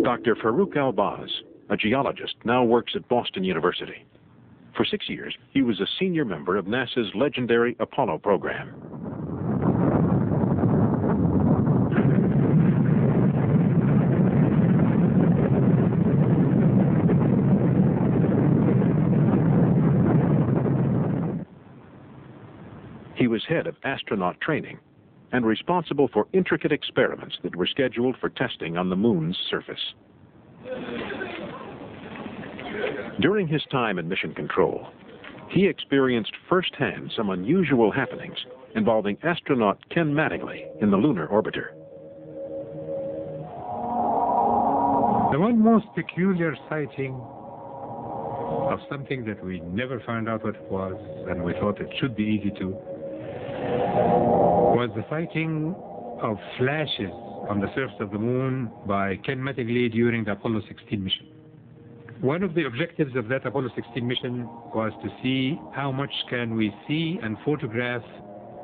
Dr. Farouk Al-Baz, a geologist, now works at Boston University. For 6 years, he was a senior member of NASA's legendary Apollo program. He was head of astronaut training and responsible for intricate experiments that were scheduled for testing on the moon's surface. During his time in mission control, he experienced firsthand some unusual happenings involving astronaut Ken Mattingly in the lunar orbiter. The one most peculiar sighting of something that we never found out what it was, and we thought it should be easy to, was the sighting of flashes on the surface of the moon by Ken Mattingly during the Apollo 16 mission. One of the objectives of that Apollo 16 mission was to see how much can we see and photograph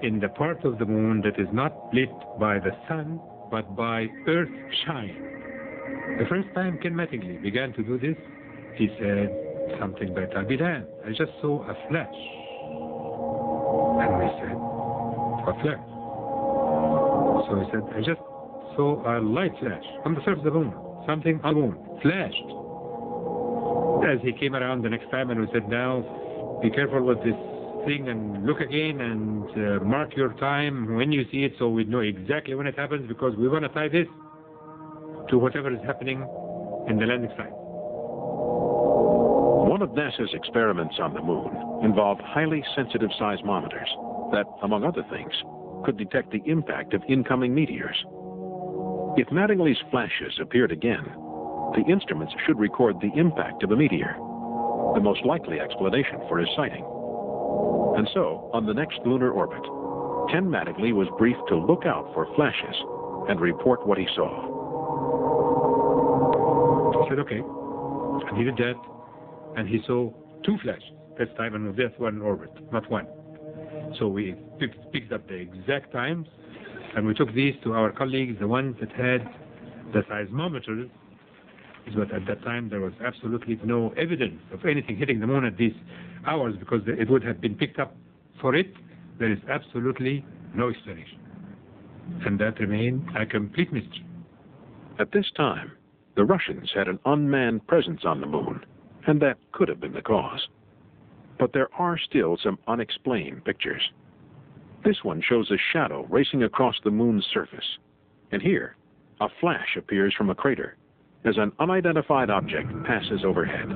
in the part of the moon that is not lit by the sun, but by Earth shine. The first time Ken Mattingly began to do this, he said, "Something better be done. I just saw a flash." And we said, "What flash?" So he said, "I just saw a light flash on the surface of the moon. Something on the moon flashed." As he came around the next time and we said, "Now, be careful with this thing and look again and mark your time when you see it so we know exactly when it happens, because we want to tie this to whatever is happening in the landing site." One of NASA's experiments on the moon involved highly sensitive seismometers that, among other things, could detect the impact of incoming meteors. If Mattingly's flashes appeared again, the instruments should record the impact of a meteor, the most likely explanation for his sighting. And so, on the next lunar orbit, Ken Mattingly was briefed to look out for flashes and report what he saw. I said, "Okay." And he did that, and he saw 2 flashes this time, and this one in orbit, not one. So we picked up the exact times, and we took these to our colleagues, the ones that had the seismometers. But at that time, there was absolutely no evidence of anything hitting the moon at these hours, because it would have been picked up for it. There is absolutely no explanation. And that remained a complete mystery. At this time, the Russians had an unmanned presence on the moon, and that could have been the cause. But there are still some unexplained pictures. This one shows a shadow racing across the moon's surface. And here, a flash appears from a crater as an unidentified object passes overhead.